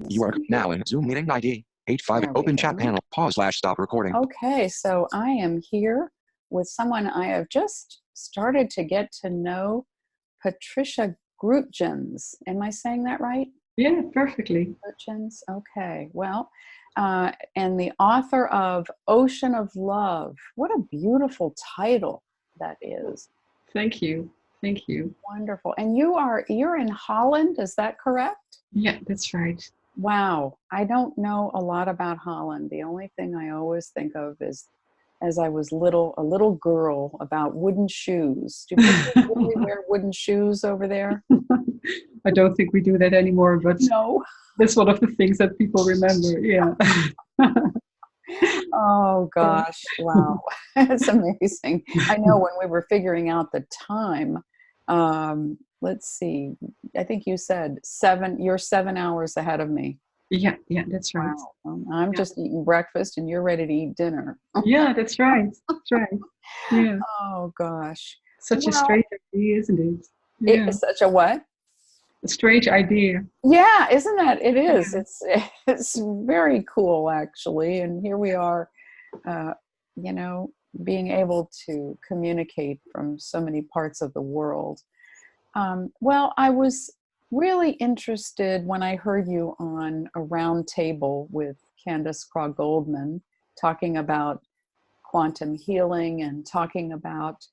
You are now in Zoom meeting ID 85. There we Open chat go. panel. Pause/stop recording. Okay, so I am here with someone I have just started to get to know, Patricia Grootjans. Am I saying that right? Yeah, perfectly. Grootjans. Okay. Well, and the author of Ocean of Love. What a beautiful title that is. Thank you. Thank you. Wonderful. And you're in Holland, is that correct? Yeah, that's right. Wow. I don't know a lot about Holland. The only thing I always think of is, as I was a little girl, about wooden shoes. Do people really wear wooden shoes over there? I don't think we do that anymore, but No. that's one of the things that people remember. Yeah. Oh gosh. Wow. It's amazing. I know when we were figuring out the time, let's see, I think you said you're 7 hours ahead of me. Yeah, that's right. Wow. I'm just eating breakfast and you're ready to eat dinner. Yeah, that's right. That's right. Yeah. Oh gosh. Such a strange idea, isn't it? It is such a what? A strange idea. Yeah, isn't that? It is. Yeah. It's very cool, actually. And here we are, being able to communicate from so many parts of the world. Well, I was really interested when I heard you on a round table with Candace Craw-Goldman talking about quantum healing and talking about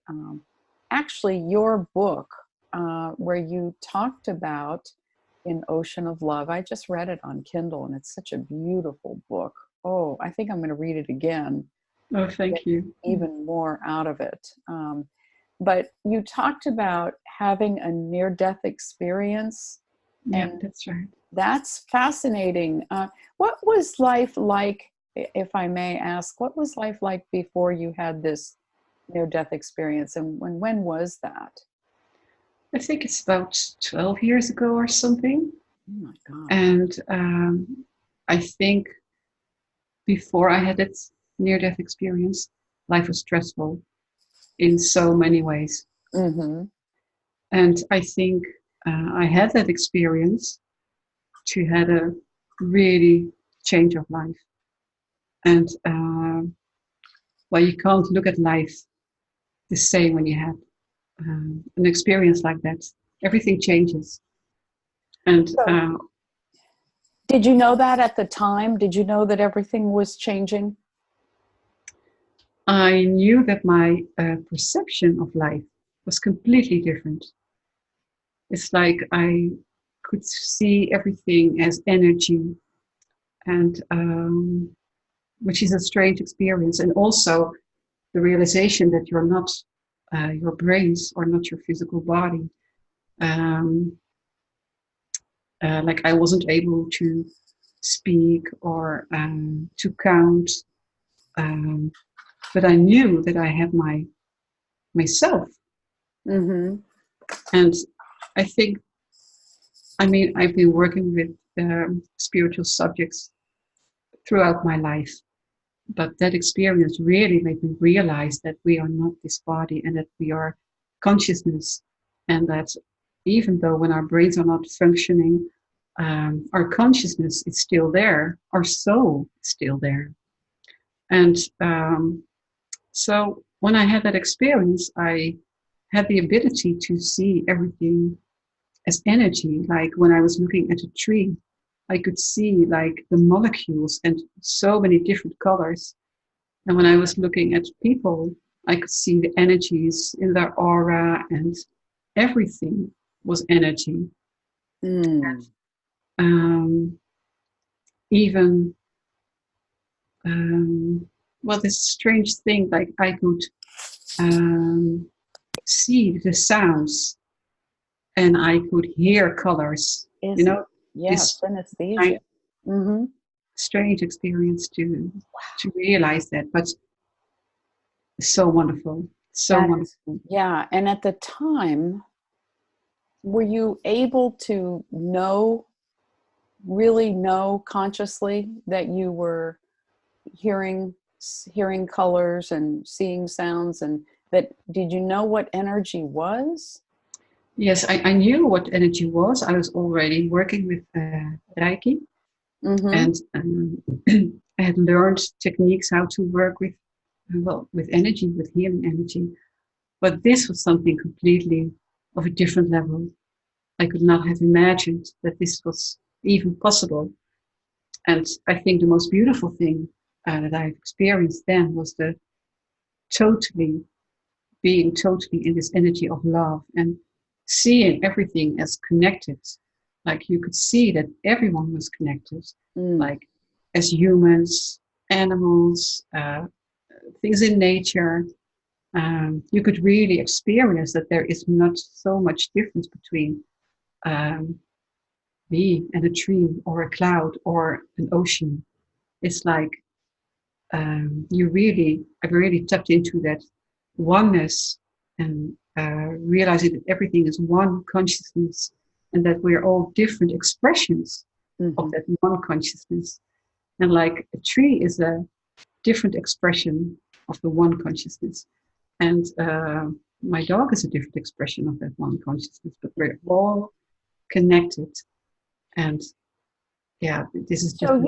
actually your book where you talked about in Ocean of Love. I just read it on Kindle and it's such a beautiful book. Oh, I think I'm going to read it again. Oh, thank you. Even more out of it. But you talked about having a near-death experience. Yeah, and that's right. That's fascinating. What was life like, if I may ask, what was life like before you had this near-death experience? And when was that? I think it's about 12 years ago or something. Oh my God. And I think before I had that near-death experience, life was stressful in so many ways. Mm-hmm. And I think I had that experience to have a really change of life. And you can't look at life the same when you have an experience like that. Everything changes. And did you know that at the time? Did you know that everything was changing? I knew that my perception of life was completely different. It's like I could see everything as energy, and which is a strange experience. And also the realization that you're not your brains or not your physical body. Like I wasn't able to speak or to count. But I knew that I had myself. Mm-hmm. And I think, I've been working with spiritual subjects throughout my life. But that experience really made me realize that we are not this body and that we are consciousness. And that even though when our brains are not functioning, our consciousness is still there, our soul is still there. And so when I had that experience, I had the ability to see everything as energy. Like when I was looking at a tree, I could see like the molecules and so many different colors. And when I was looking at people, I could see the energies in their aura, and everything was energy. Mm. And, even this strange thing, like I could see the sounds and I could hear colors. Yes, synesthesia. Mm-hmm. Strange experience to realize that, but so wonderful. Wonderful. Yeah, and at the time, were you able to really know consciously that you were hearing colors and seeing sounds, and did you know what energy was? Yes, I knew what energy was. I was already working with Reiki, Mm-hmm. And I had learned techniques how to work with, with energy, with healing energy. But this was something completely of a different level. I could not have imagined that this was even possible. And I think the most beautiful thing that I experienced then was the totally being totally in this energy of love and seeing everything as connected. Like you could see that everyone was connected, like as humans, animals, things in nature. You could really experience that there is not so much difference between me and a tree or a cloud or an ocean. It's like I've really tapped into that oneness and realizing that everything is one consciousness and that we're all different expressions of that one consciousness. And like a tree is a different expression of the one consciousness. And my dog is a different expression of that one consciousness, but we're all connected. And yeah, this is just So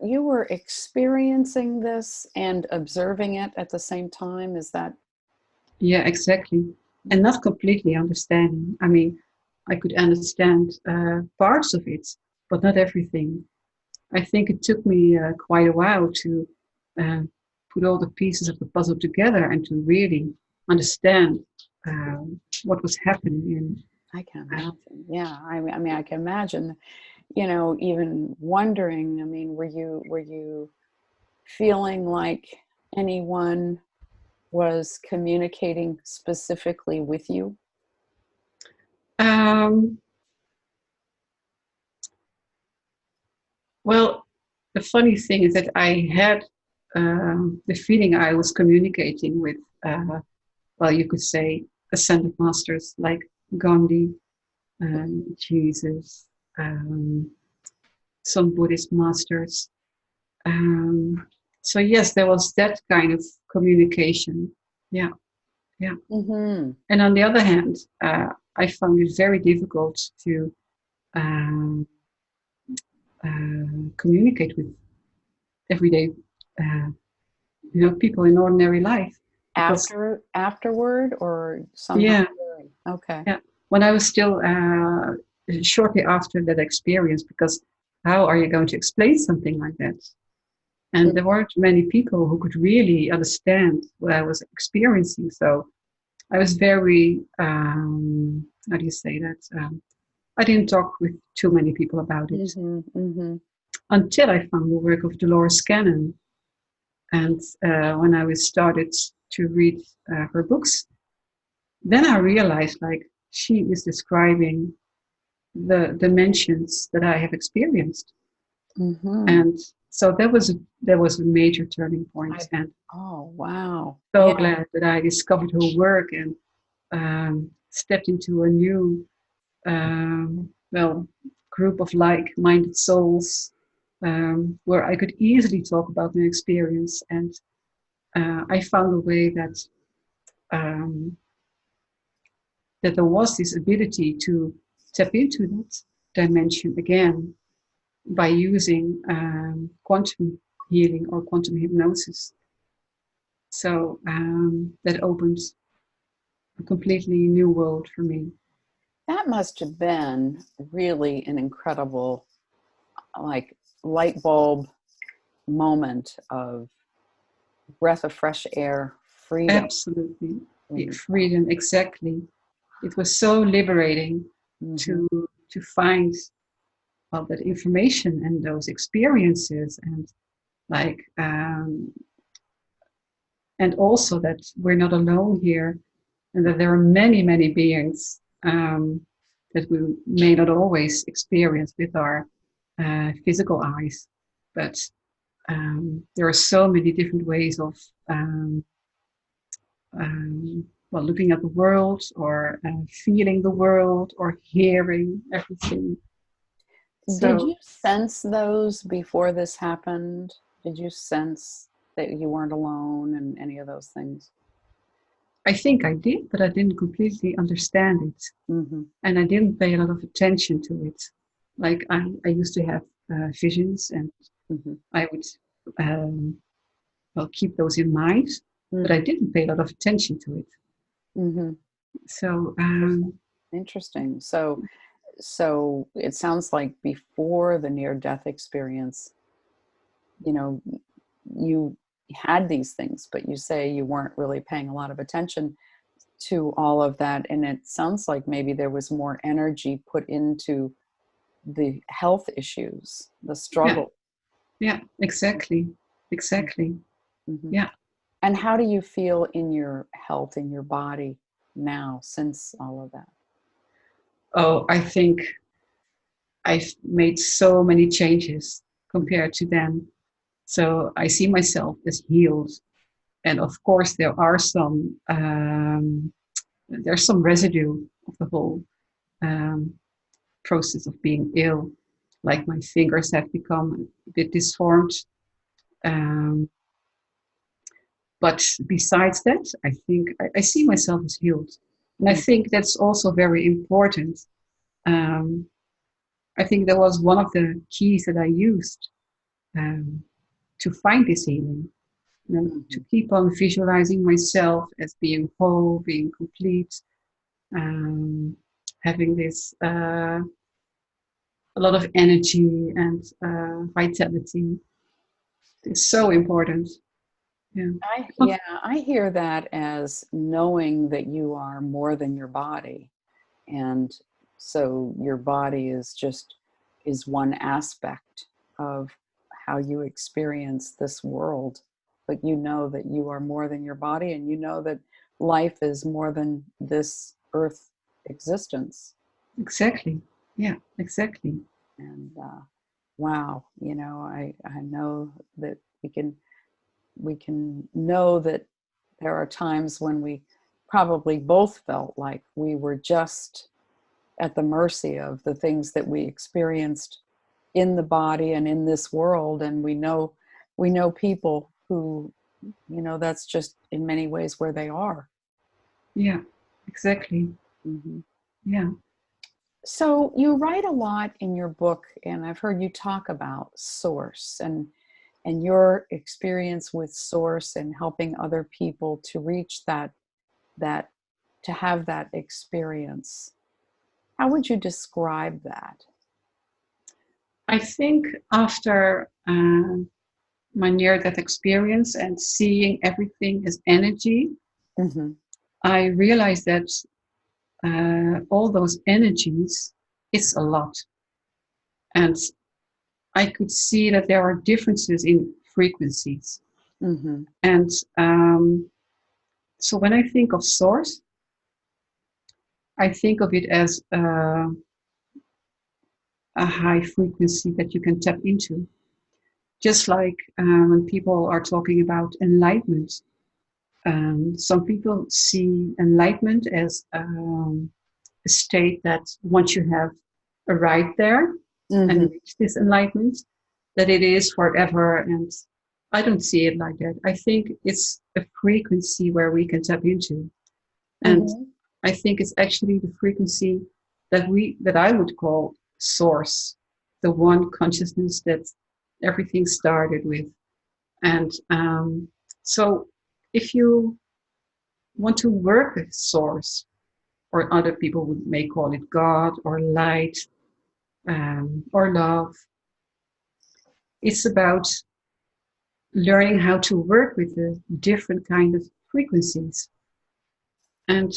you were experiencing this and observing it at the same time. Is that? Yeah, exactly. And not completely understanding. I mean, I could understand parts of it, but not everything. I think it took me quite a while to put all the pieces of the puzzle together and to really understand what was happening. And I can imagine. Yeah, I mean, I can imagine. You know, even wondering. I mean, were you feeling like anyone was communicating specifically with you? um, well, the funny thing is that I had the feeling I was communicating with, well, you could say, ascended masters like Gandhi, Jesus, some Buddhist masters. So yes, there was that kind of communication. Yeah, yeah. Mm-hmm. And on the other hand, I found it very difficult to um, communicate with everyday, people in ordinary life. Because, Afterward or somehow? yeah, Okay. yeah. When I was still shortly after that experience, because how are you going to explain something like that? And there weren't many people who could really understand what I was experiencing. So I was very, how do you say that? I didn't talk with too many people about it until I found the work of Dolores Cannon. And when I was started to read her books, then I realized like she is describing the dimensions that I have experienced. And so that was a major turning point. And oh wow! So glad that I discovered her work and stepped into a new group of like-minded souls where I could easily talk about my experience. And I found a way that there was this ability to tap into that dimension again by using quantum healing or quantum hypnosis. So that opened a completely new world for me. That must have been really an incredible, like, light bulb moment of breath of fresh air, freedom. Absolutely. Freedom, exactly. It was so liberating to find that information and those experiences, and like and also that we're not alone here, and that there are many, many beings that we may not always experience with our physical eyes, but there are so many different ways of looking at the world, or feeling the world, or hearing everything. Did you sense those before this happened? Did you sense that you weren't alone and any of those things? I think I did, but I didn't completely understand it. And I didn't pay a lot of attention to it. Like I used to have visions, and Mm-hmm. I would keep those in mind, but I didn't pay a lot of attention to it. Mm-hmm. So Interesting. So it sounds like before the near-death experience, you know, you had these things, but you say you weren't really paying a lot of attention to all of that. And it sounds like maybe there was more energy put into the health issues, the struggle. yeah, exactly. Mm-hmm. Yeah. And how do you feel in your health, in your body now, since all of that? Oh, I think I've made so many changes compared to then. So I see myself as healed. And of course, there's some residue of the whole um, process of being ill. Like my fingers have become a bit disformed. But besides that, I think I see myself as healed. And I think that's also very important. I think that was one of the keys that I used to find this healing. To keep on visualizing myself as being whole, being complete, having this a lot of energy and vitality. It's so important. Yeah. I hear that as knowing that you are more than your body. And so your body is one aspect of how you experience this world. But you know that you are more than your body, and you know that life is more than this earth existence. Exactly. Yeah, exactly. And wow, I know that we can know that there are times when we probably both felt like we were just at the mercy of the things that we experienced in the body and in this world. And we know people who, that's just in many ways where they are. Yeah, exactly. Mm-hmm. Yeah. So you write a lot in your book, and I've heard you talk about source and your experience with source and helping other people to reach that to have that experience. How would you describe that? I think after my near-death experience and seeing everything as energy, Mm-hmm. I realized that all those energies is a lot. And I could see that there are differences in frequencies. Mm-hmm. And so when I think of source, I think of it as a high frequency that you can tap into. Just like when people are talking about enlightenment, some people see enlightenment as a state that once you have arrived there Mm-hmm. and reached this enlightenment, that it is forever. And I don't see it like that. I think it's a frequency where we can tap into. And Mm-hmm. I think it's actually the frequency that I would call source, the one consciousness that everything started with. And so if you want to work with source, or other people may call it God or light or love, it's about learning how to work with the different kind of frequencies. And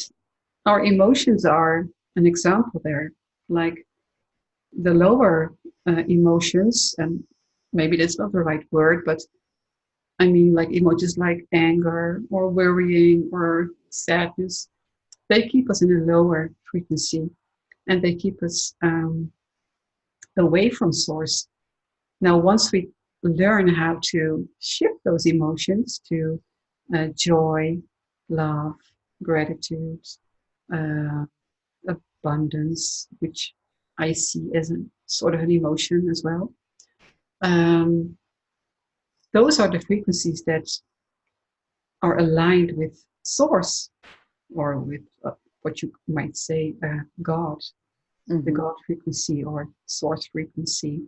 our emotions are an example there. Like the lower emotions, and maybe that's not the right word, but I mean like emotions like anger or worrying or sadness, they keep us in a lower frequency, and they keep us away from source. Now, once we learn how to shift those emotions to joy, love, gratitude, uh, abundance, which I see as a sort of an emotion as well. Um, those are the frequencies that are aligned with source, or with what you might say God, the Mm-hmm. God frequency or source frequency.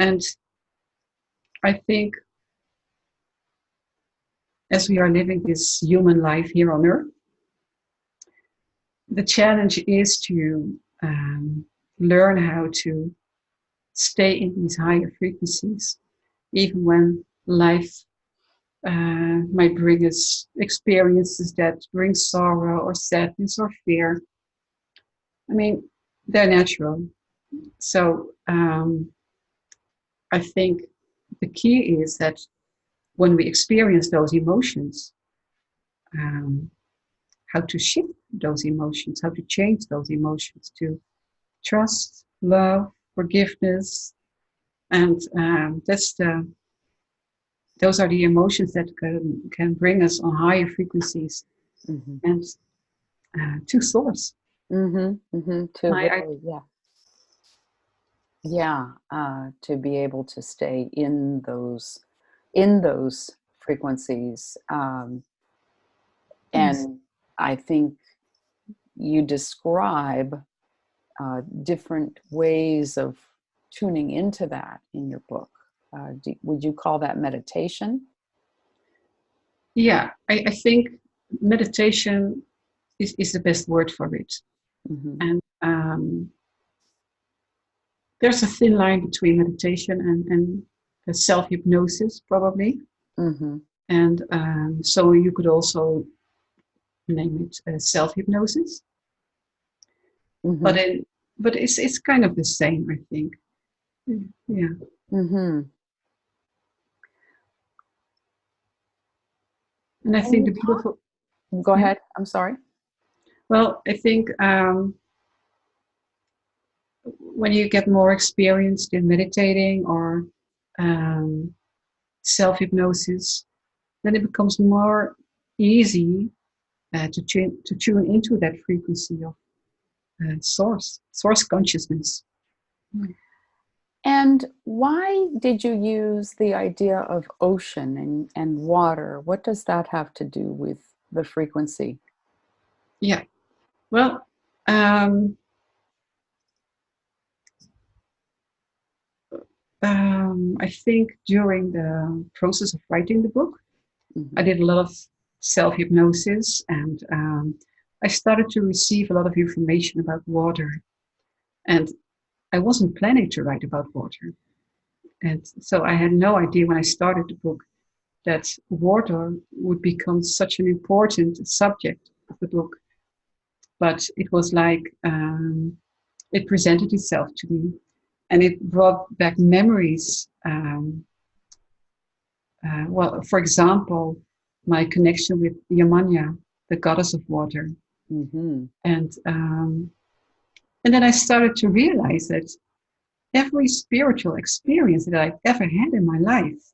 And I think as we are living this human life here on Earth, the challenge is to learn how to stay in these higher frequencies, even when life might bring us experiences that bring sorrow or sadness or fear. I mean, they're natural. So I think the key is that when we experience those emotions, how to shift those emotions, how to change those emotions to trust, love, forgiveness, and those are the emotions that can bring us on higher frequencies and to source. To really, to be able to stay in those frequencies, and I think you describe different ways of tuning into that in your book. Would you call that meditation? Yeah, I think meditation is the best word for it. And there's a thin line between meditation and self-hypnosis, probably. And so you could also name it self-hypnosis. But it's kind of the same, I think. Yeah. And I think the beautiful... Go ahead. I'm sorry. Well, I think when you get more experienced in meditating or self-hypnosis, then it becomes more easy to tune into that frequency of source consciousness. And why did you use the idea of ocean and water? What does that have to do with the frequency? Yeah, well, I think during the process of writing the book, I did a lot of self-hypnosis, and I started to receive a lot of information about water. And I wasn't planning to write about water. And so I had no idea when I started the book that water would become such an important subject of the book. But it was like it presented itself to me, and it brought back memories. Well, for example, my connection with Yamanya, the goddess of water. And then I started to realize that every spiritual experience that I've ever had in my life,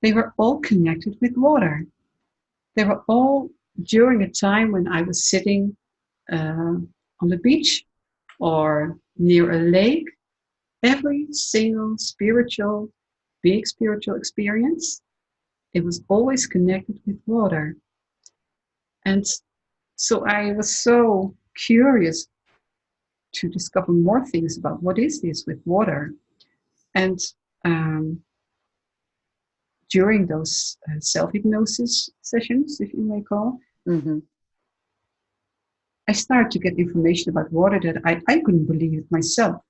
they were all connected with water. They were all during a time when I was sitting on the beach or near a lake. Every single big spiritual experience, it was always connected with water. And so I was so curious to discover more things about what is this with water. And during those self-hypnosis sessions, if you may call, I started to get information about water that I couldn't believe it myself.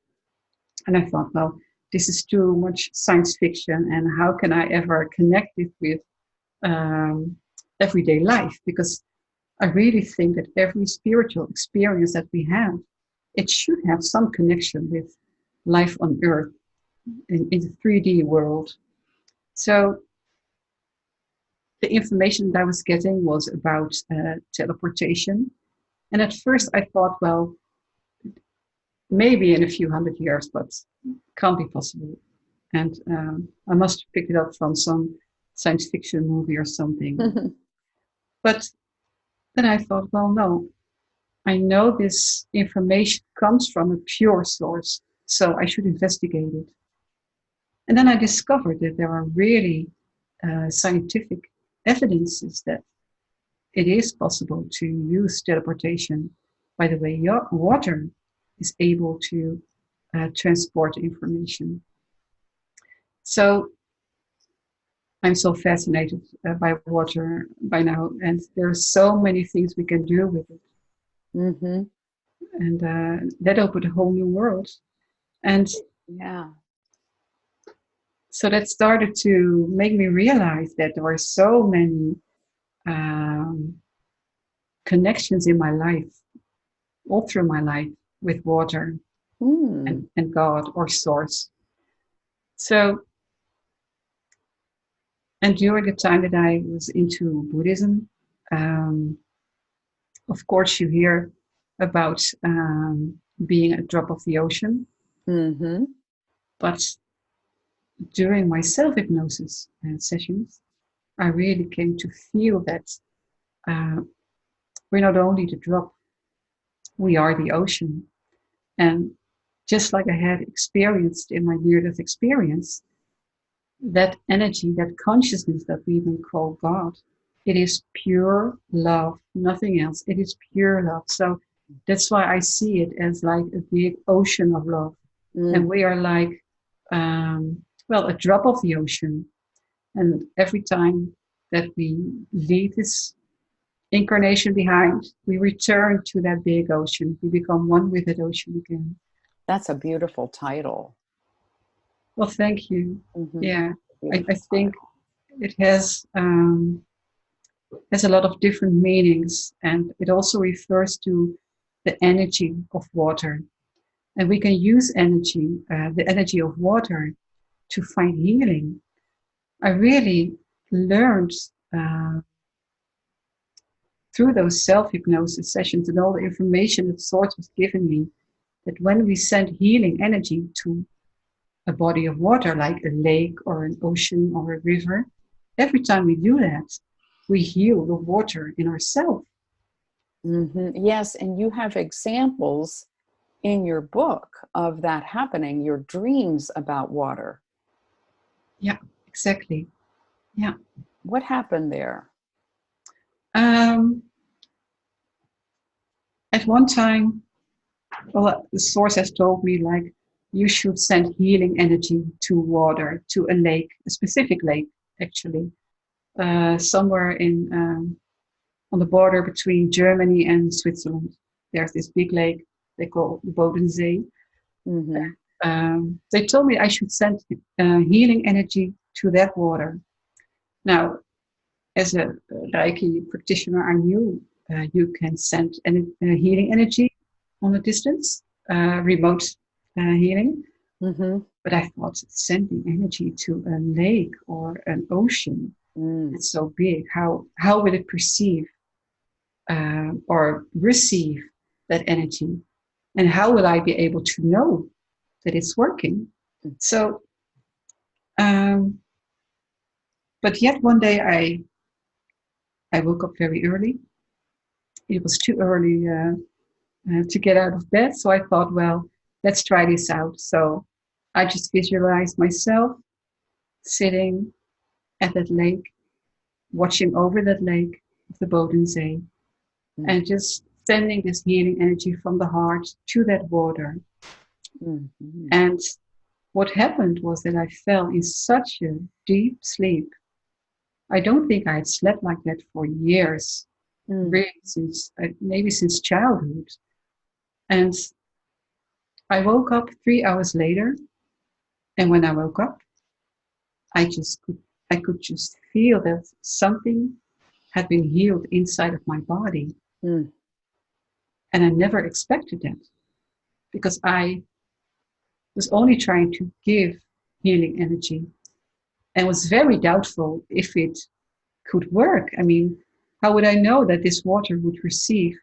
And I thought, well, this is too much science fiction, and how can I ever connect it with everyday life? Because I really think that every spiritual experience that we have, it should have some connection with life on Earth in the 3D world. So the information that I was getting was about teleportation. And at first I thought, well, maybe in a few hundred years, but can't be possible. And I must have picked it up from some science fiction movie or something. But then I thought, well, no, I know this information comes from a pure source, so I should investigate it. And then I discovered that there are really scientific evidences that it is possible to use teleportation. By the way, your water is able to transport information. So I'm so fascinated by water by now, and there are so many things we can do with it. Mm-hmm. And that opened a whole new world. And Yeah. so that started to make me realize that there were so many connections in my life, all through my life, with water Mm. and God or source. So, and during the time that I was into Buddhism, um, of course, you hear about being a drop of the ocean. Mm-hmm. But during my self-hypnosis sessions, I really came to feel that we're not only the drop, we are the ocean. And just like I had experienced in my near-death experience, that energy, that consciousness that we even call God, it is pure love, nothing else. It is pure love. So that's why I see it as like a big ocean of love. Mm. And we are like, well, a drop of the ocean. And every time that we leave this incarnation behind, we return to that big ocean. We become one with that ocean again. That's a beautiful title. Well, thank you. Mm-hmm. Yeah, I Beautiful think title. it has a lot of different meanings, and it also refers to the energy of water. And we can use energy, the energy of water, to find healing. I really learned through those self-hypnosis sessions and all the information that Source was giving me, that when we send healing energy to a body of water, like a lake or an ocean or a river, every time we do that, we heal the water in ourselves. Mm-hmm. Yes, and you have examples in your book of that happening, your dreams about water. Yeah, exactly. Yeah. What happened there? Um, at one time, well, the Source has told me, like, you should send healing energy to water, to a lake, a specific lake, actually, somewhere on the border between Germany and Switzerland. There's this big lake they call the Bodensee. Mm-hmm. They told me I should send healing energy to that water. Now, as a Reiki practitioner, I knew you can send healing energy on a distance, remote healing. Mm-hmm. But I thought sending energy to a lake or an ocean, Mm. it's so big. How will it perceive or receive that energy? And how will I be able to know that it's working? So, but yet one day I woke up very early. It was too early to get out of bed. So I thought, well, let's try this out. So I just visualized myself sitting at that lake, watching over that lake of the Bodensee, and just sending this healing energy from the heart to that water. Mm-hmm. And what happened was that I fell in such a deep sleep. I don't think I had slept like that for years, really, since maybe since childhood. And I woke up 3 hours later, and when I woke up, I could just feel that something had been healed inside of my body. Mm. And I never expected that, because I was only trying to give healing energy and was very doubtful if it could work. I mean, how would I know that this water would receive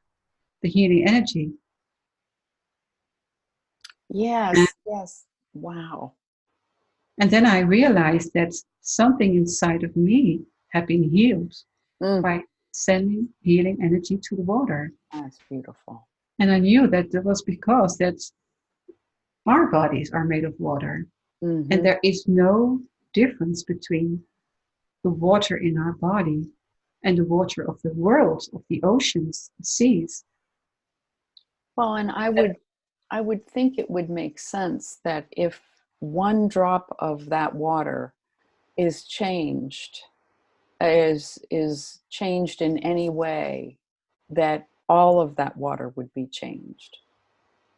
the healing energy? Yes, yes. Wow. And then I realized that something inside of me had been healed by sending healing energy to the water. That's beautiful. And I knew that it was because that our bodies are made of water. Mm-hmm. And there is no difference between the water in our body and the water of the world, of the oceans, the seas. Well, and I would think it would make sense that if one drop of that water is changed, is changed in any way, that all of that water would be changed.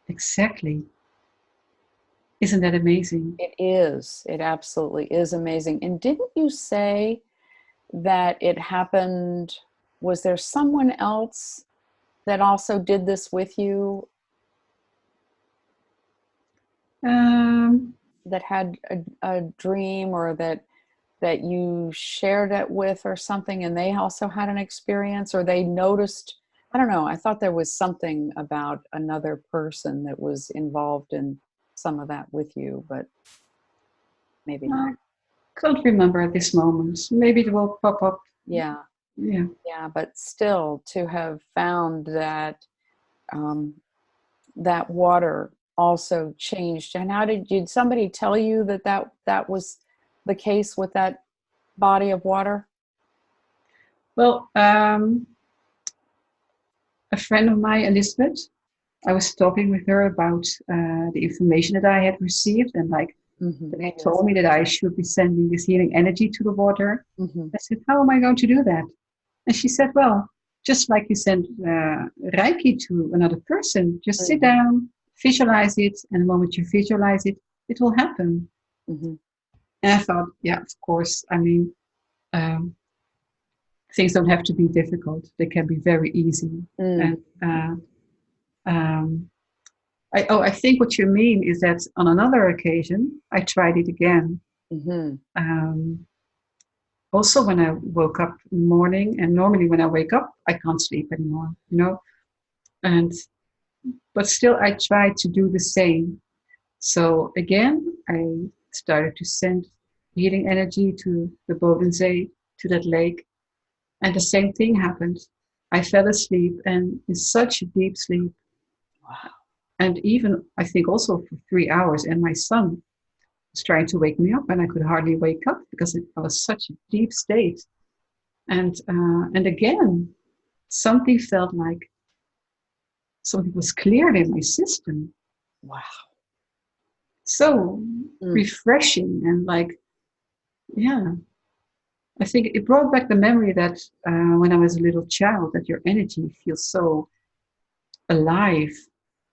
Exactly. Isn't that amazing? It is. It absolutely is amazing. And didn't you say that it happened, was there someone else that also did this with you, Um, that had a dream, or that you shared it with or something, and they also had an experience, or they noticed? I don't know. I thought there was something about another person that was involved in some of that with you, but maybe not. I can't remember at this moment. Maybe it will pop up. Yeah. Yeah. Yeah. But still, to have found that um, that water also changed. And how did somebody tell you that was the case with that body of water? Well, a friend of mine, Elizabeth, I was talking with her about the information that I had received, and like they Yes. told me that I should be sending this healing energy to the water. Mm-hmm. I said, how am I going to do that? And she said, well, just like you send Reiki to another person, just sit down, visualize it, and the moment you visualize it, it will happen. Mm-hmm. And I thought, yeah, of course. I mean, things don't have to be difficult. They can be very easy. And I think what you mean is that on another occasion, I tried it again. Mm-hmm. Also, when I woke up in the morning, and normally when I wake up, I can't sleep anymore, you know. But still, I tried to do the same. So again, I started to send healing energy to the Bodensee, to that lake, and the same thing happened. I fell asleep, and in such a deep sleep. Wow. And even, I think, also for 3 hours. And my son was trying to wake me up, and I could hardly wake up because I was such a deep state. And again, something felt like something was cleared in my system. Wow. So refreshing, and like, yeah. I think it brought back the memory that when I was a little child, that your energy feels so alive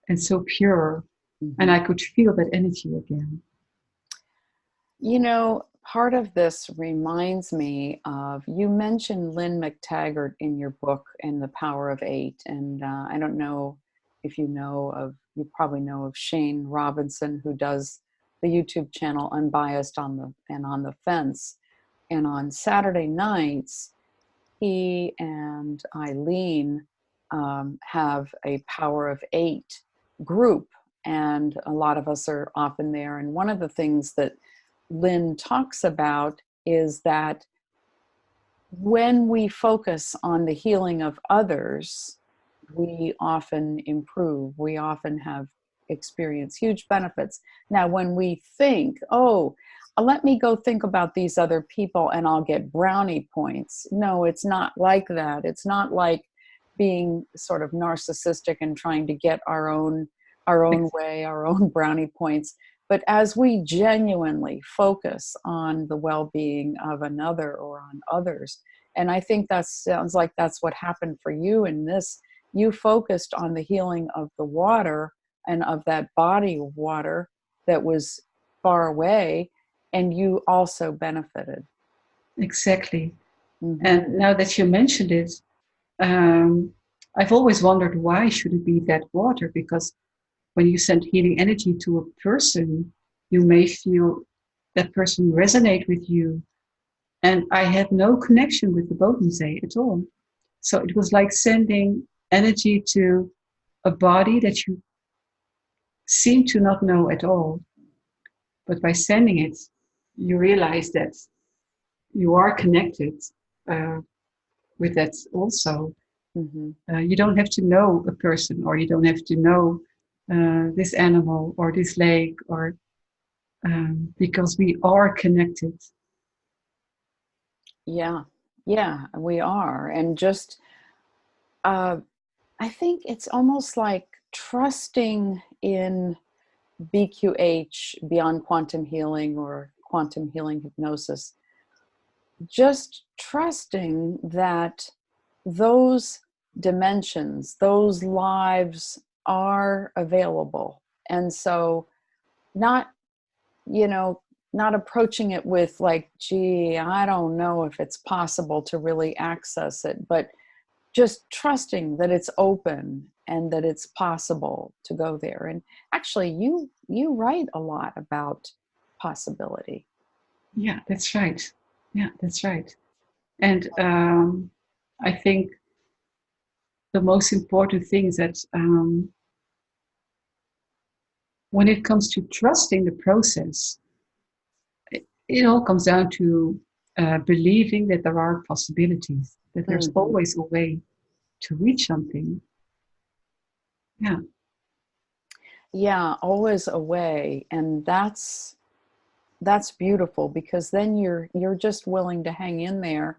and so pure. Mm-hmm. And I could feel that energy again. You know, part of this reminds me of, you mentioned Lynn McTaggart in your book, in The Power of Eight. And I don't know if you probably know of Shane Robinson, who does the YouTube channel Unbiased on the Fence. And on Saturday nights, he and Eileen have a Power of Eight group. And a lot of us are often there. And one of the things that Lynn talks about is that when we focus on the healing of others, we often improve. We often experience huge benefits. Now, when we think, oh, let me go think about these other people and I'll get brownie points. No, it's not like that. It's not like being sort of narcissistic and trying to get our own way, our own brownie points. But as we genuinely focus on the well-being of another or on others, and I think that sounds like that's what happened for you in this, you focused on the healing of the water and of that body of water that was far away, and you also benefited. Exactly. Mm-hmm. And now that you mentioned it, I've always wondered, why should it be that water? Because when you send healing energy to a person, you may feel that person resonate with you. And I had no connection with the Bodensee at all. So it was like sending energy to a body that you seem to not know at all. But by sending it, you realize that you are connected with that also. Mm-hmm. You don't have to know a person, or you don't have to know this animal or this lake, or because we are connected. Yeah, we are. And just, I think it's almost like trusting in BQH, Beyond Quantum Healing, or Quantum Healing Hypnosis, just trusting that those dimensions, those lives are available. And so not, not approaching it with like, gee, I don't know if it's possible to really access it, but just trusting that it's open and that it's possible to go there. And actually, you write a lot about possibility. Yeah, that's right. Yeah, that's right. And I think the most important thing is that when it comes to trusting the process, it all comes down to believing that there are possibilities, that there's always a way to reach something. Yeah. Yeah, always a way. And that's beautiful, because then you're just willing to hang in there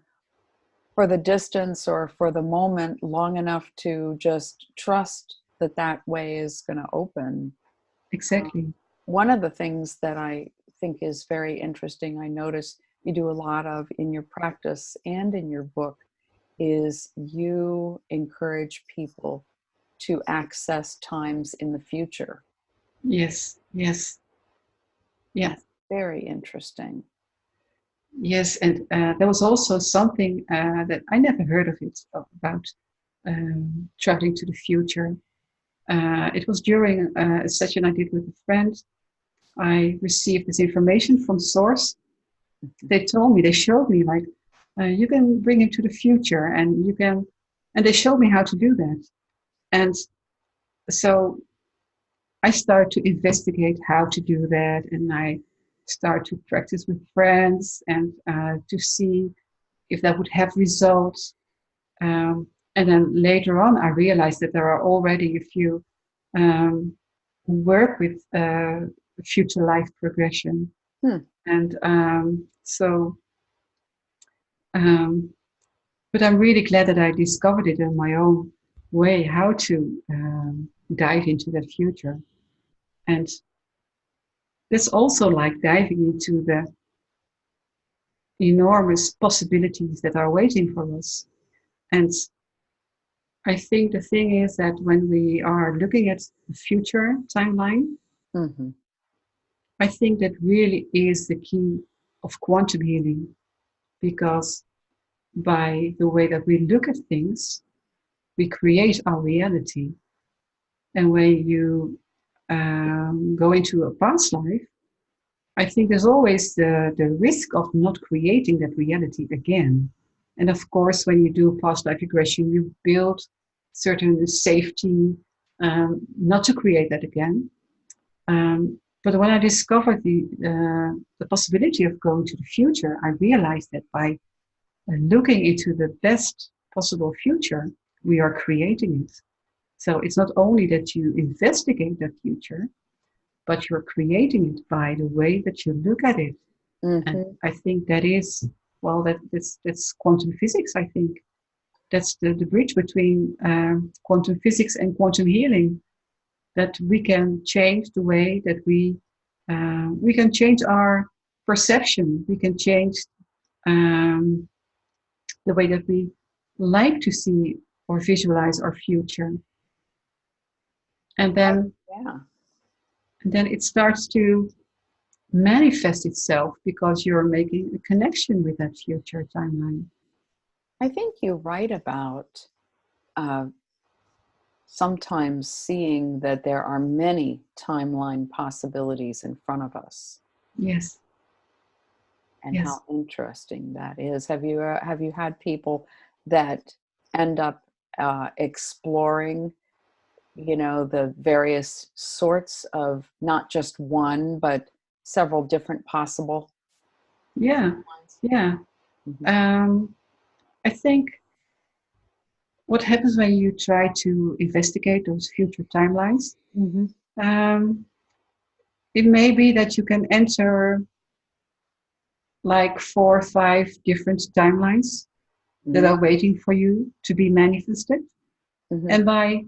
for the distance or for the moment long enough to just trust that that way is going to open. Exactly. One of the things that I think is very interesting, I notice you do a lot of in your practice and in your book, is you encourage people to access times in the future. Yes, yes. Yeah. That's very interesting. Yes, and there was also something that I never heard of it about traveling to the future. It was during a session I did with a friend. I received this information from source. They showed me like, you can bring it to the future, and they showed me how to do that. And so I started to investigate how to do that, and I start to practice with friends and to see if that would have results. And then later on, I realized that there are already a few who work with future life progression. And but I'm really glad that I discovered it in my own way, how to dive into that future. And that's also like diving into the enormous possibilities that are waiting for us. And I think the thing is that when we are looking at the future timeline, I think that really is the key of quantum healing, because by the way that we look at things, we create our reality. And when you go into a past life, I think there's always the risk of not creating that reality again. And of course, when you do past life regression, you build certain safety not to create that again. But when I discovered the possibility of going to the future, I realized that by looking into the best possible future, we are creating it. So it's not only that you investigate that future, but you're creating it by the way that you look at it. And I think that is, well, that's quantum physics, I think. That's the bridge between quantum physics and quantum healing, that we can change the way that we can change our perception. We can change the way that we like to see or visualize our future. And then, and then it starts to manifest itself because you're making a connection with that future timeline. I think you write about sometimes seeing that there are many timeline possibilities in front of us. Yes. And how interesting that is. Have you had people that end up exploring, the various sorts of not just one, but several different possible? Yeah. I think what happens when you try to investigate those future timelines, it may be that you can enter like 4 or 5 different timelines that are waiting for you to be manifested. And by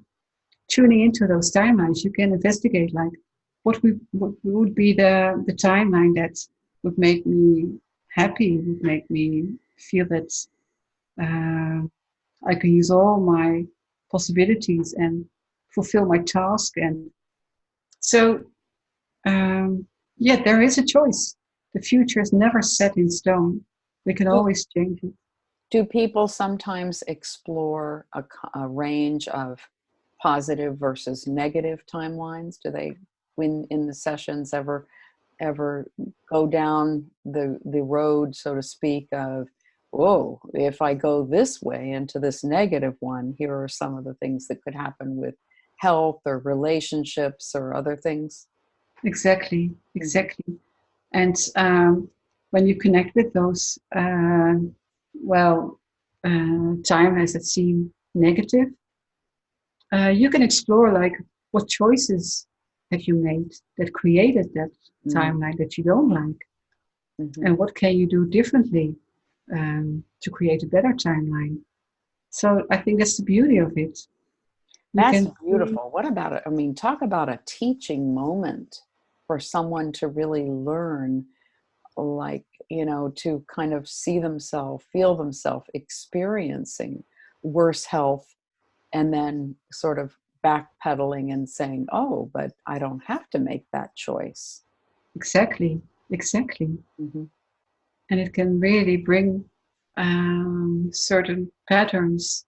tuning into those timelines, you can investigate like, what would be the timeline that would make me happy, would make me feel that I can use all my possibilities and fulfill my task. And so, yeah, there is a choice. The future is never set in stone. We can always change it. Do people sometimes explore a range of positive versus negative timelines? Do they, when in the sessions, ever go down the road, so to speak, of, whoa, if I go this way into this negative one, here are some of the things that could happen with health or relationships or other things? Exactly. And when you connect with those, timelines that seem negative, you can explore like what choices have you made that created that timeline that you don't like, and what can you do differently to create a better timeline. So I think that's the beauty of it. That's beautiful. What about it? I mean, talk about a teaching moment for someone to really learn, like, to kind of see themselves, feel themselves experiencing worse health, and then sort of backpedaling and saying, oh, but I don't have to make that choice. Exactly. Mm-hmm. And it can really bring certain patterns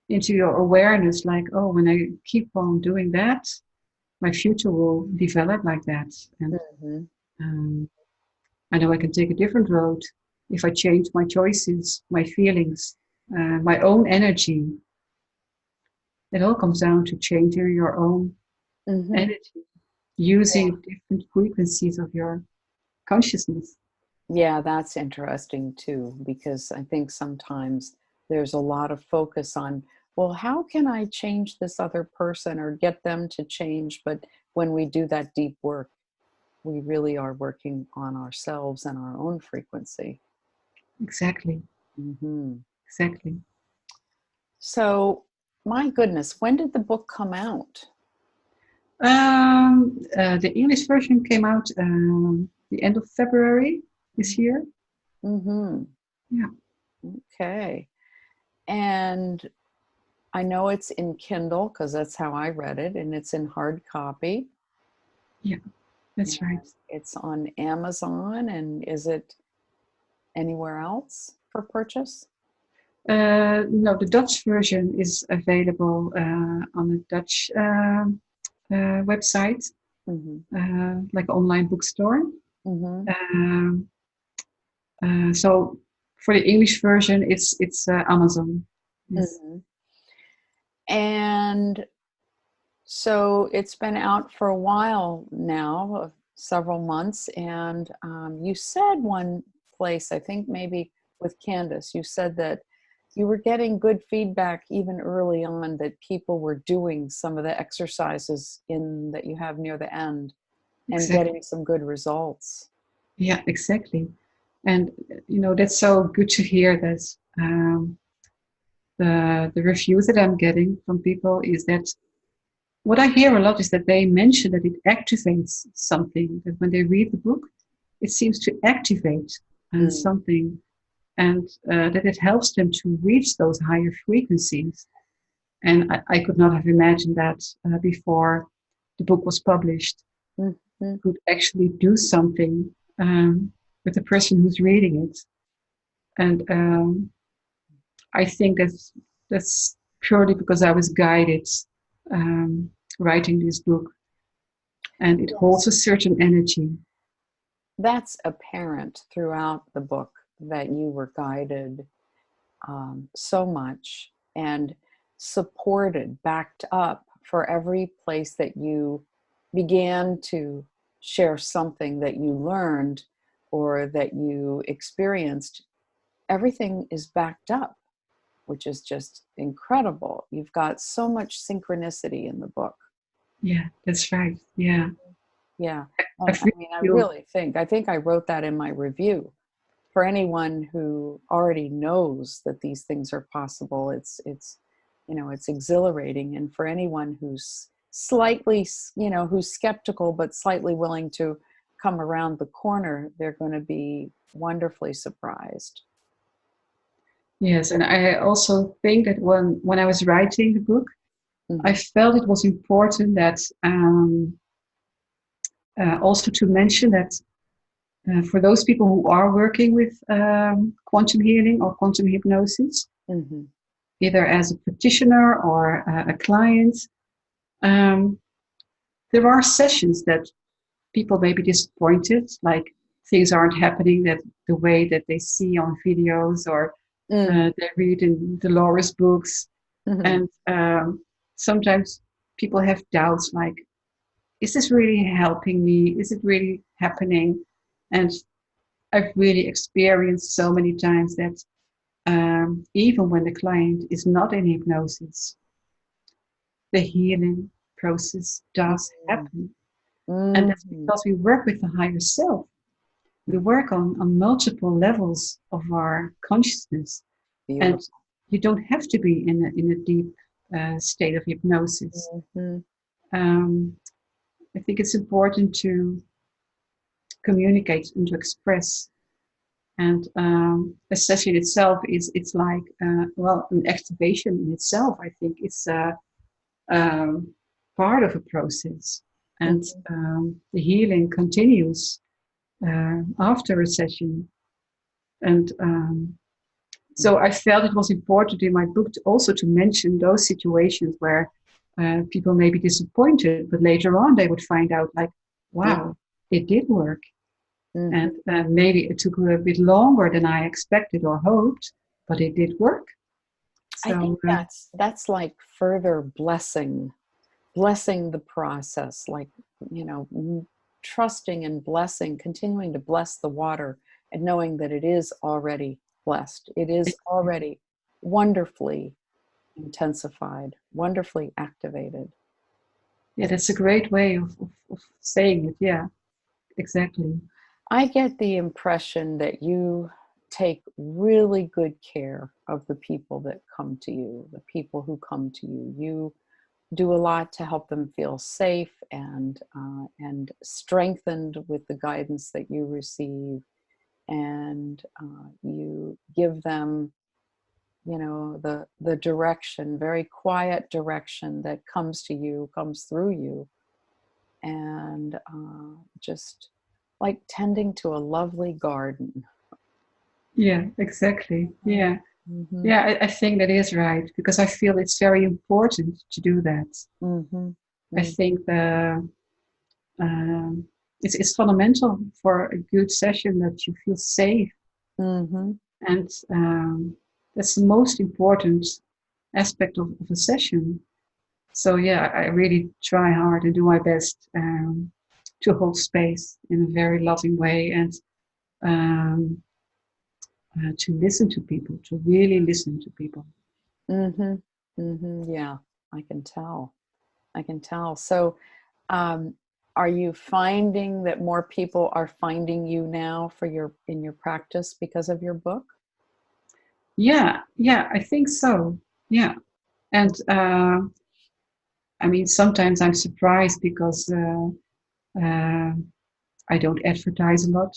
into your awareness, like, oh, when I keep on doing that, my future will develop like that. And I know I can take a different road if I change my choices, my feelings, my own energy. It all comes down to changing your own energy, using different frequencies of your consciousness. Yeah, that's interesting too, because I think sometimes there's a lot of focus on, well, how can I change this other person or get them to change? But when we do that deep work, we really are working on ourselves and our own frequency. Exactly. Exactly. So, my goodness, when did the book come out? The English version came out the end of February this year. Yeah. Okay. And I know it's in Kindle because that's how I read it, and it's in hard copy. Yeah, that's right. It's on Amazon, and is it anywhere else for purchase? No, the Dutch version is available on the Dutch website, like an online bookstore. So for the English version, it's Amazon. Yes. And so it's been out for a while now, several months. And you said one place, I think maybe with Candace, you said that you were getting good feedback even early on, that people were doing some of the exercises that you have near the end and getting some good results. Yeah, exactly. And, that's so good to hear that the reviews that I'm getting from people is that what I hear a lot is that they mention that it activates something, that when they read the book, it seems to activate something, and that it helps them to reach those higher frequencies. And I could not have imagined that before the book was published. Could actually do something with the person who's reading it. And I think that's purely because I was guided writing this book, and it holds a certain energy. That's apparent throughout the book, that you were guided so much and supported, backed up for every place that you began to share something that you learned or that you experienced. Everything is backed up, which is just incredible. You've got so much synchronicity in the book. Yeah, that's right. Yeah. Yeah. I think I wrote that in my review. For anyone who already knows that these things are possible, it's exhilarating. And for anyone who's slightly, who's skeptical but slightly willing to come around the corner, they're going to be wonderfully surprised. Yes, and I also think that when I was writing the book, I felt it was important that also to mention that for those people who are working with quantum healing or quantum hypnosis, either as a practitioner or a client, there are sessions that people may be disappointed, like things aren't happening that the way that they see on videos or they read in Dolores books. And sometimes people have doubts like, is this really helping me? Is it really happening? And I've really experienced so many times that even when the client is not in hypnosis, the healing process does happen. And that's because we work with the higher self. We work on multiple levels of our consciousness. Beautiful. And you don't have to be in a deep state of hypnosis. I think it's important to communicate and to express. And a session itself it's like an activation in itself. I think it's part of a process, and the healing continues after a session. And so I felt it was important in my book also to mention those situations where people may be disappointed, but later on they would find out like, wow, it did work. And maybe it took a bit longer than I expected or hoped, but it did work. So, I think that's like further blessing the process, like, trusting and blessing, continuing to bless the water and knowing that it is already blessed. It is already wonderfully intensified, wonderfully activated. Yeah, that's a great way of saying it. Yeah, exactly. I get the impression that you take really good care of the people that come to you, the people who come to you. You do a lot to help them feel safe and strengthened with the guidance that you receive, and you give them, the direction, very quiet direction that comes to you, comes through you, and just like tending to a lovely garden. Yeah, exactly. Yeah. Yeah, I think that is right, because I feel it's very important to do that. I think it's fundamental for a good session that you feel safe. And that's the most important aspect of a session. So yeah, I really try hard and do my best to hold space in a very loving way, and to listen to people, to really listen to people. Yeah, I can tell. So are you finding that more people are finding you now in your practice because of your book? Yeah, I think so. Yeah. And I mean, sometimes I'm surprised because I don't advertise a lot.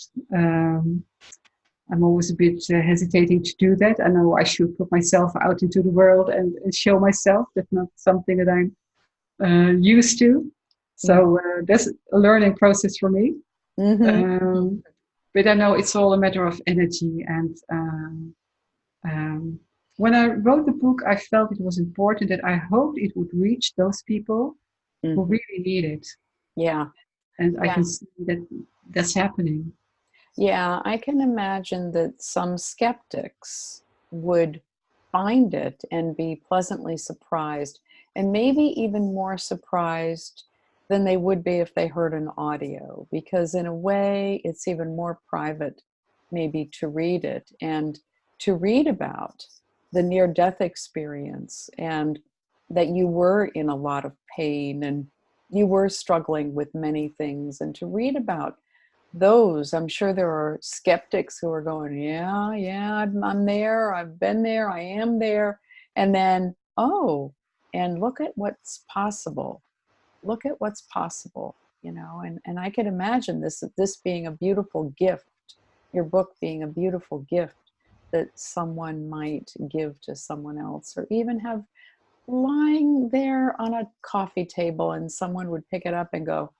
I'm always a bit hesitating to do that. I know I should put myself out into the world and show myself. That's not something that I'm used to. So that's a learning process for me. But I know it's all a matter of energy. And when I wrote the book, I felt it was important that I hoped it would reach those people who really need it. Yeah. And I can see that that's happening. Yeah, I can imagine that some skeptics would find it and be pleasantly surprised, and maybe even more surprised than they would be if they heard an audio, because in a way it's even more private maybe to read it and to read about the near-death experience, and that you were in a lot of pain and you were struggling with many things, and to read about those. I'm sure there are skeptics who are going, yeah, I'm there, I've been there, I am there. And then, and look at what's possible. look at what's possible, and I could imagine this being a beautiful gift, your book being a beautiful gift that someone might give to someone else, or even have lying there on a coffee table and someone would pick it up and go,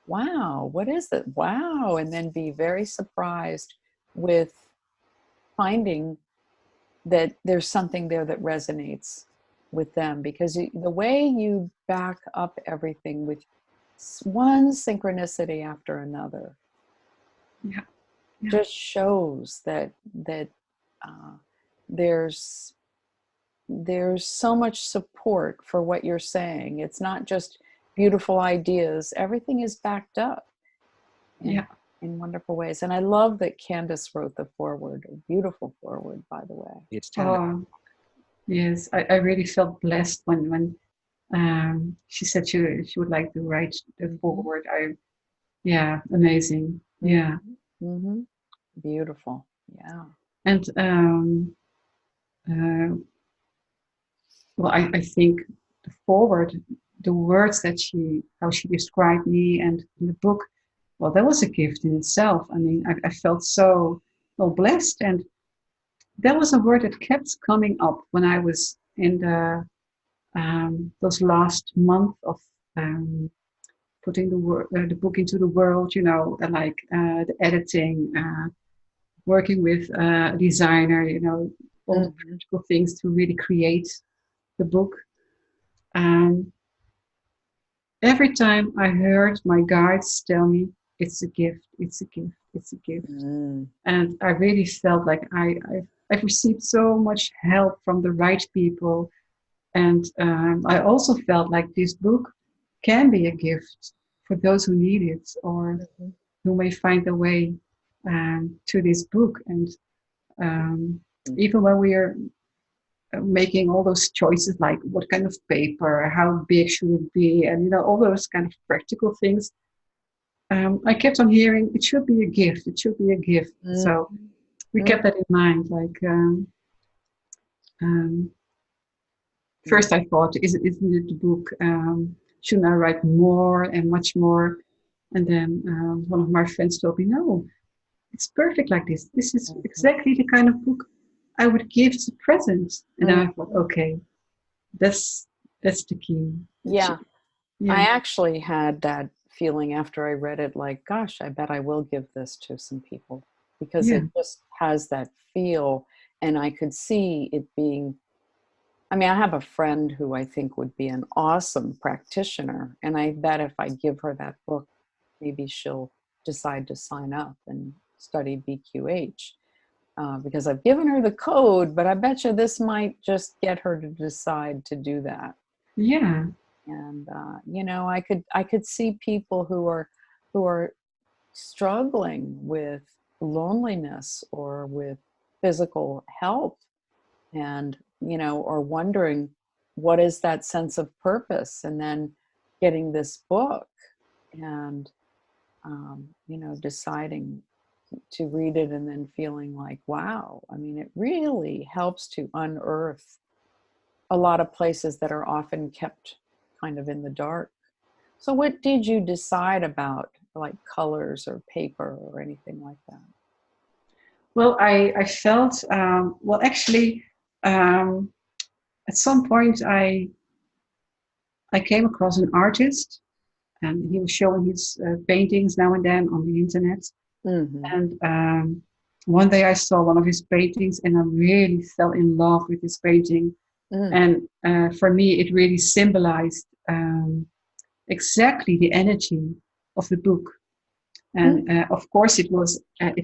wow, what is it? Wow. And then be very surprised with finding that there's something there that resonates with them, because the way you back up everything with one synchronicity after another just shows that there's so much support for what you're saying. It's not just beautiful ideas. Everything is backed up in wonderful ways. And I love that Candace wrote the foreword, a beautiful foreword, by the way. It's 10. Yes, I really felt blessed when she said she would like to write the foreword. Amazing. Yeah. Mm-hmm. Beautiful. Yeah. And well, I think the foreword, the words that how she described me and in the book, well, that was a gift in itself. I mean, I felt so blessed. And there was a word that kept coming up when I was in those last month of putting the book into the world, the editing, working with a designer, all the practical things to really create the book. Every time I heard my guides tell me, it's a gift, it's a gift, it's a gift. And I really felt like I've received so much help from the right people. And I also felt like this book can be a gift for those who need it, or who may find their way to this book. And even when we are making all those choices, like what kind of paper, how big should it be, and all those kind of practical things, I kept on hearing it should be a gift, it should be a gift. So we kept that in mind. Like first I thought, isn't it the book, shouldn't I write more and much more? And then one of my friends told me, no, it's perfect like this. This is exactly the kind of book I would give as a present. And I thought, okay, that's the key. Yeah. I actually had that feeling after I read it, like, gosh, I bet I will give this to some people, because it just has that feel. And I could see it being, I mean, I have a friend who I think would be an awesome practitioner. And I bet if I give her that book, maybe she'll decide to sign up and study BQH. Because I've given her the code, but I bet you this might just get her to decide to do that. Yeah. And I could see people who are struggling with loneliness or with physical health, and or wondering what is that sense of purpose, and then getting this book and deciding to read it and then feeling like, wow, I mean, it really helps to unearth a lot of places that are often kept kind of in the dark. So what did you decide about, like colors or paper or anything like that? Well, I felt, actually, at some point I came across an artist, and he was showing his paintings now and then on the internet. And one day I saw one of his paintings, and I really fell in love with his painting. And for me, it really symbolized exactly the energy of the book. And of course, it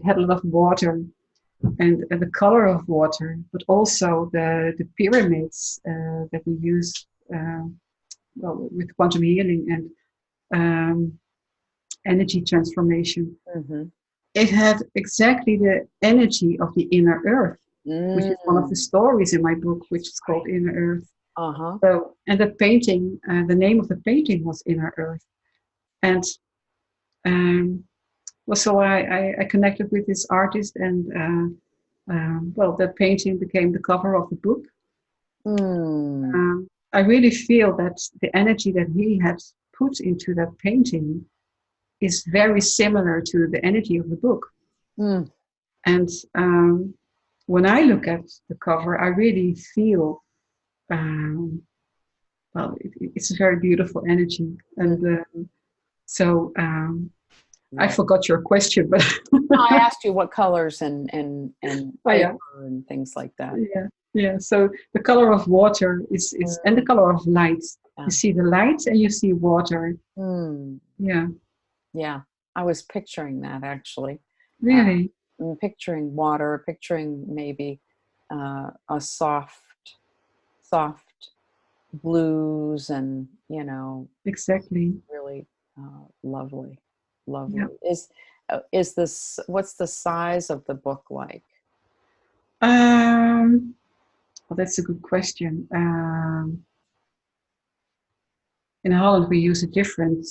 had a lot of water, and the color of water, but also the pyramids that we use with quantum healing and energy transformation. It had exactly the energy of the inner earth, which is one of the stories in my book, which is called Inner Earth. So, and the painting, the name of the painting was Inner Earth. And so I connected with this artist, and the painting became the cover of the book. I really feel that the energy that he had put into that painting is very similar to the energy of the book. Mm. And when I look at the cover, I really feel, it's a very beautiful energy. And I forgot your question, but I asked you what colors and paper and things like that. Yeah. So the color of water is and the color of light. Yeah. You see the light and you see water. Yeah. Yeah. I was picturing that actually. Really? Picturing water, picturing maybe a soft blues, and Exactly. really lovely. Yeah. Is this, what's the size of the book like? Well, that's a good question. In Holland, we use a different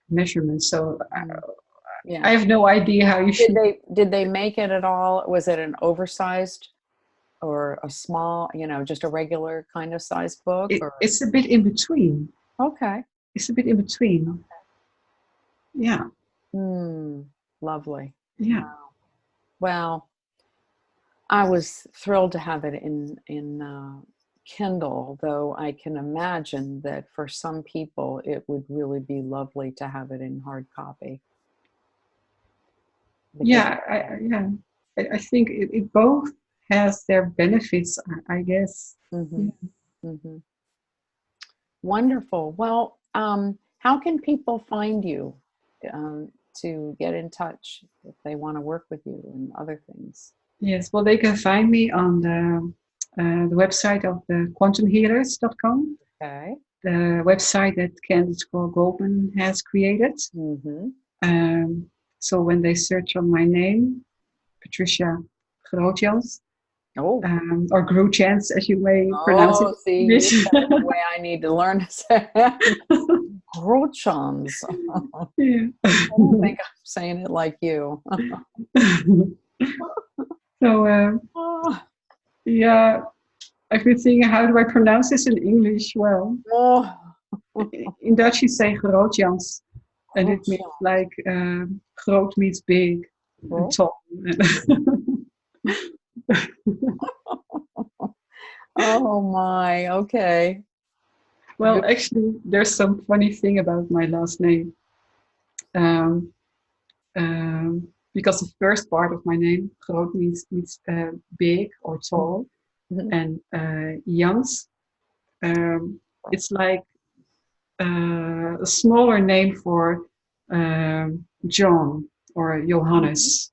measurement, so I have no idea how you should. Did they make it at all? Was it an oversized or a small, just a regular kind of size book? It's a bit in between. Okay. It's a bit in between. Okay. Yeah. Lovely. Yeah. Wow. Well, I was thrilled to have it in Kindle, though I can imagine that for some people it would really be lovely to have it in hard copy. I think it both has their benefits, I guess. Wonderful. Well, how can people find you to get in touch if they want to work with you and other things? Yes, well, they can find me on the website of the quantumhealers.com. Okay. The website that Candice Goldman has created. So when they search on my name, Patricia Grootjans, or Grootjans, as you may pronounce it. See, that's the way I need to learn to say it. Grootjans. Yeah. I don't think I'm saying it like you. So, I've been thinking, how do I pronounce this in English? Well, in Dutch you say Grootjans, and it means like groot means big, and tall. Oh my, okay. Well, actually, there's some funny thing about my last name. Because the first part of my name, groot, means big or tall, and Jans, it's like a smaller name for John or Johannes.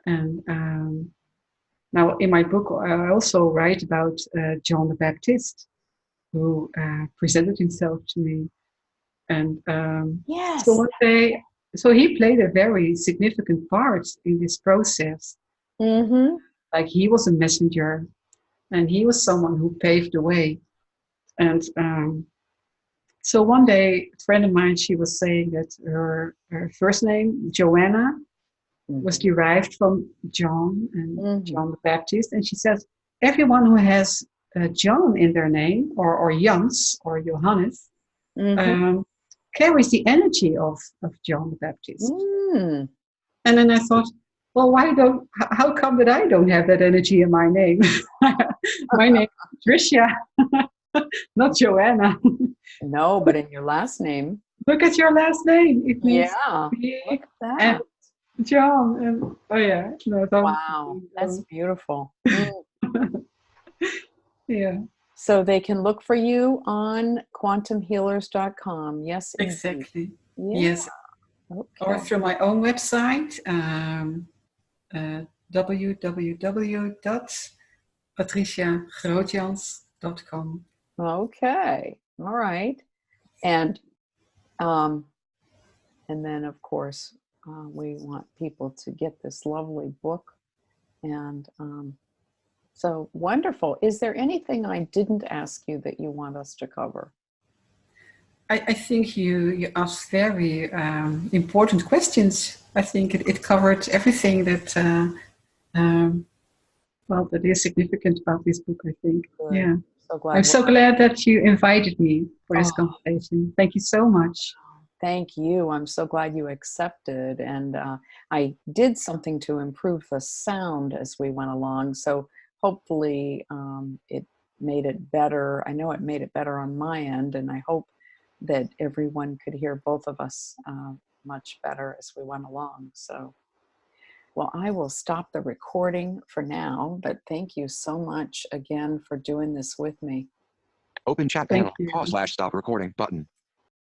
And now in my book, I also write about John the Baptist, who presented himself to me. And so one day, so he played a very significant part in this process. Like he was a messenger, and he was someone who paved the way. And so one day, a friend of mine, she was saying that her first name, Joanna, was derived from John and John the Baptist. And she says, everyone who has John in their name, or Jans or Johannes, carries the energy of John the Baptist. And then I thought, well, how come that I don't have that energy in my name? My name is Patricia, not Joanna. No, but in your last name. Look at your last name. It means look at that. And John. And, wow, that's beautiful. Yeah. So they can look for you on quantumhealers.com. Yes, exactly. Yeah. Yes. Okay. Or through my own website, www.patriciagrootjans.com. Okay. All right. And then of course we want people to get this lovely book. And so wonderful. Is there anything I didn't ask you that you want us to cover? I think you asked very important questions. I think it covered everything that that is significant about this book, I think. Good. Yeah. So glad. I'm so glad that you invited me for this Oh. conversation. Thank you so much. Thank you. I'm so glad you accepted. And I did something to improve the sound as we went along. So hopefully it made it better. I know it made it better on my end, and I hope that everyone could hear both of us much better as we went along. So, well, I will stop the recording for now, but thank you so much again for doing this with me. Open chat Thank panel. you. Pause/stop recording button.